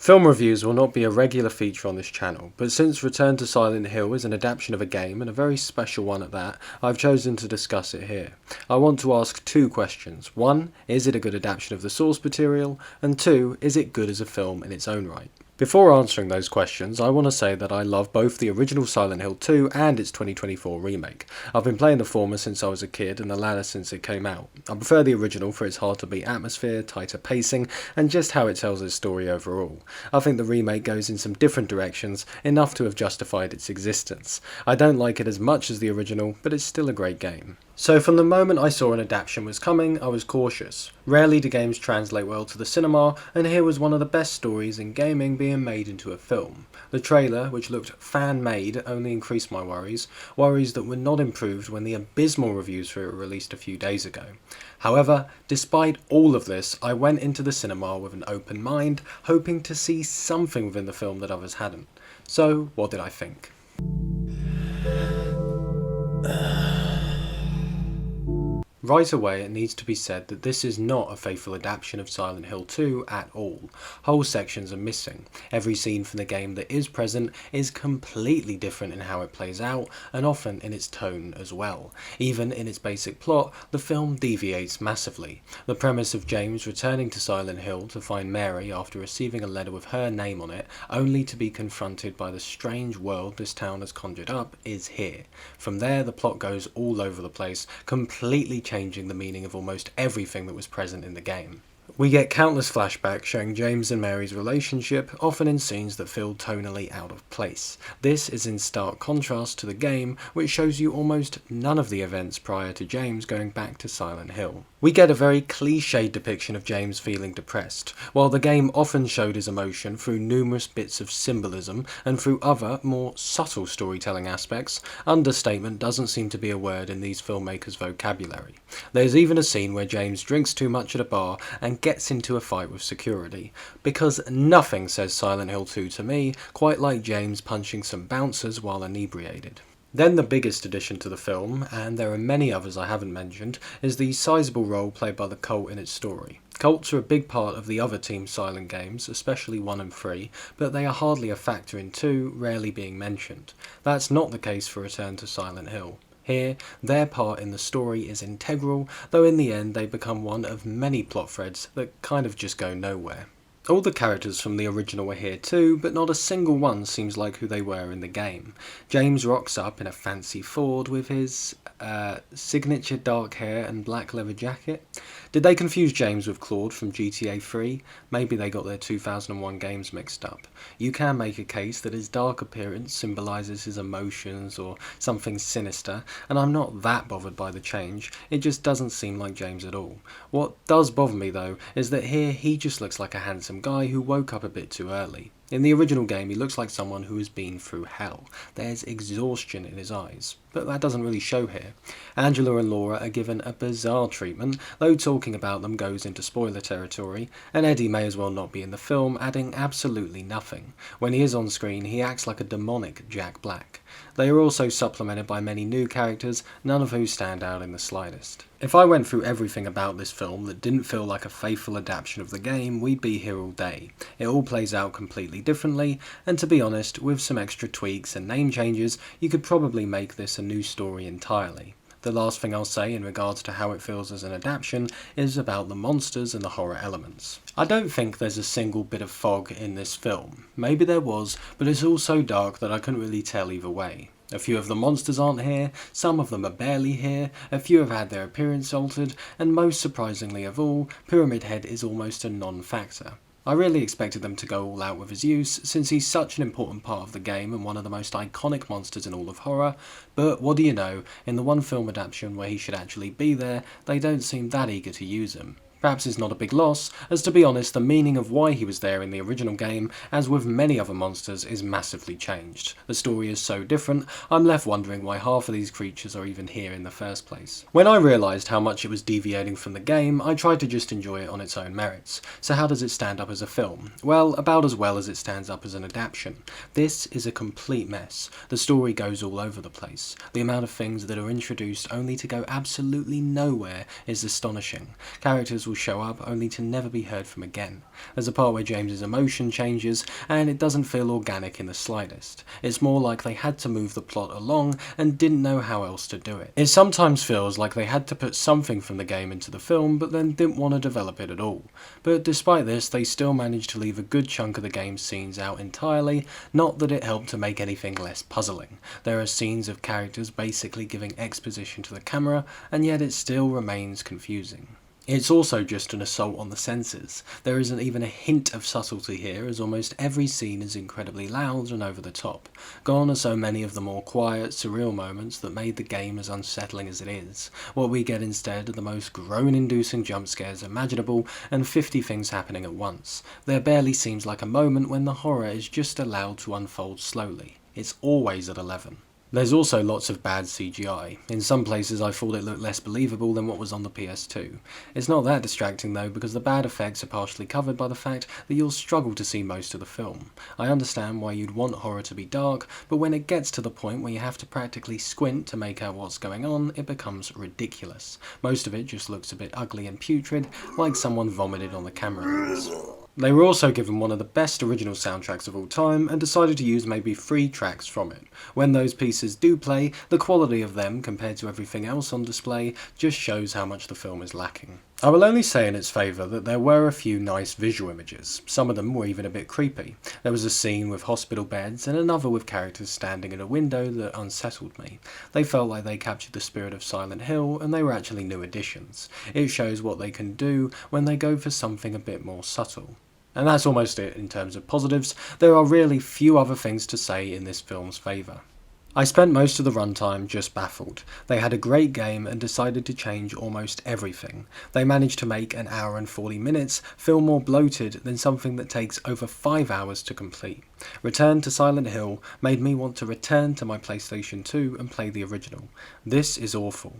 Film reviews will not be a regular feature on this channel, but since Return to Silent Hill is an adaptation of a game, and a very special one at that, I've chosen to discuss it here. I want to ask two questions. One, is it a good adaptation of the source material? And two, is it good as a film in its own right? Before answering those questions, I want to say that I love both the original Silent Hill 2 and its 2024 remake. I've been playing the former since I was a kid and the latter since it came out. I prefer the original for its hard-to-beat atmosphere, tighter pacing, and just how it tells its story overall. I think the remake goes in some different directions, enough to have justified its existence. I don't like it as much as the original, but it's still a great game. So from the moment I saw an adaptation was coming, I was cautious. Rarely do games translate well to the cinema, and here was one of the best stories in gaming being made into a film. The trailer, which looked fan-made, only increased my worries that were not improved when the abysmal reviews for it were released a few days ago. However, despite all of this, I went into the cinema with an open mind, hoping to see something within the film that others hadn't. So, what did I think? Right away, it needs to be said that this is not a faithful adaptation of Silent Hill 2 at all. Whole sections are missing. Every scene from the game that is present is completely different in how it plays out, and often in its tone as well. Even in its basic plot, the film deviates massively. The premise of James returning to Silent Hill to find Mary after receiving a letter with her name on it, only to be confronted by the strange world this town has conjured up, is here. From there, the plot goes all over the place, completely changing the meaning of almost everything that was present in the game. We get countless flashbacks showing James and Mary's relationship, often in scenes that feel tonally out of place. This is in stark contrast to the game, which shows you almost none of the events prior to James going back to Silent Hill. We get a very cliched depiction of James feeling depressed, while the game often showed his emotion through numerous bits of symbolism and through other, more subtle storytelling aspects. Understatement doesn't seem to be a word in these filmmakers' vocabulary. There's even a scene where James drinks too much at a bar and gets into a fight with security, because nothing says Silent Hill 2 to me quite like James punching some bouncers while inebriated. Then the biggest addition to the film, and there are many others I haven't mentioned, is the sizable role played by the cult in its story. Cults are a big part of the other Team Silent games, especially 1 and 3, but they are hardly a factor in 2, rarely being mentioned. That's not the case for Return to Silent Hill. Here, their part in the story is integral, though in the end they become one of many plot threads that kind of just go nowhere. All the characters from the original are here too, but not a single one seems like who they were in the game. James rocks up in a fancy Ford with his signature dark hair and black leather jacket. Did they confuse James with Claude from GTA 3? Maybe they got their 2001 games mixed up. You can make a case that his dark appearance symbolises his emotions or something sinister, and I'm not that bothered by the change. It just doesn't seem like James at all. What does bother me though is that here he just looks like a handsome guy who woke up a bit too early. In the original game, he looks like someone who has been through hell. There's exhaustion in his eyes, but that doesn't really show here. Angela and Laura are given a bizarre treatment, though talking about them goes into spoiler territory, and Eddie may as well not be in the film, adding absolutely nothing. When he is on screen, he acts like a demonic Jack Black. They are also supplemented by many new characters, none of who stand out in the slightest. If I went through everything about this film that didn't feel like a faithful adaptation of the game, we'd be here all day. It all plays out completely differently, and to be honest, with some extra tweaks and name changes, you could probably make this a new story entirely. The last thing I'll say in regards to how it feels as an adaptation is about the monsters and the horror elements. I don't think there's a single bit of fog in this film. Maybe there was, but it's all so dark that I couldn't really tell either way. A few of the monsters aren't here, some of them are barely here, a few have had their appearance altered, and most surprisingly of all, Pyramid Head is almost a non-factor. I really expected them to go all out with his use, since he's such an important part of the game and one of the most iconic monsters in all of horror, but what do you know, in the one film adaptation where he should actually be there, they don't seem that eager to use him. Perhaps it's not a big loss, as to be honest, the meaning of why he was there in the original game, as with many other monsters, is massively changed. The story is so different, I'm left wondering why half of these creatures are even here in the first place. When I realised how much it was deviating from the game, I tried to just enjoy it on its own merits. So how does it stand up as a film? Well, about as well as it stands up as an adaptation. This is a complete mess. The story goes all over the place. The amount of things that are introduced only to go absolutely nowhere is astonishing. Characters will will show up only to never be heard from again. There's a part where James's emotion changes, and it doesn't feel organic in the slightest. It's more like they had to move the plot along and didn't know how else to do it. It sometimes feels like they had to put something from the game into the film, but then didn't want to develop it at all. But despite this, they still managed to leave a good chunk of the game's scenes out entirely, not that it helped to make anything less puzzling. There are scenes of characters basically giving exposition to the camera, and yet it still remains confusing. It's also just an assault on the senses. There isn't even a hint of subtlety here, as almost every scene is incredibly loud and over the top. Gone are so many of the more quiet, surreal moments that made the game as unsettling as it is. What we get instead are the most groan-inducing jump scares imaginable, and 50 things happening at once. There barely seems like a moment when the horror is just allowed to unfold slowly. It's always at 11. There's also lots of bad CGI. In some places I thought it looked less believable than what was on the PS2. It's not that distracting though, because the bad effects are partially covered by the fact that you'll struggle to see most of the film. I understand why you'd want horror to be dark, but when it gets to the point where you have to practically squint to make out what's going on, it becomes ridiculous. Most of it just looks a bit ugly and putrid, like someone vomited on the camera lens. They were also given one of the best original soundtracks of all time and decided to use maybe 3 tracks from it. When those pieces do play, the quality of them compared to everything else on display just shows how much the film is lacking. I will only say in its favour that there were a few nice visual images. Some of them were even a bit creepy. There was a scene with hospital beds and another with characters standing at a window that unsettled me. They felt like they captured the spirit of Silent Hill, and they were actually new additions. It shows what they can do when they go for something a bit more subtle. And that's almost it in terms of positives. There are really few other things to say in this film's favour. I spent most of the runtime just baffled. They had a great game and decided to change almost everything. They managed to make an hour and 40 minutes feel more bloated than something that takes over 5 hours to complete. Return to Silent Hill made me want to return to my PlayStation 2 and play the original. This is awful.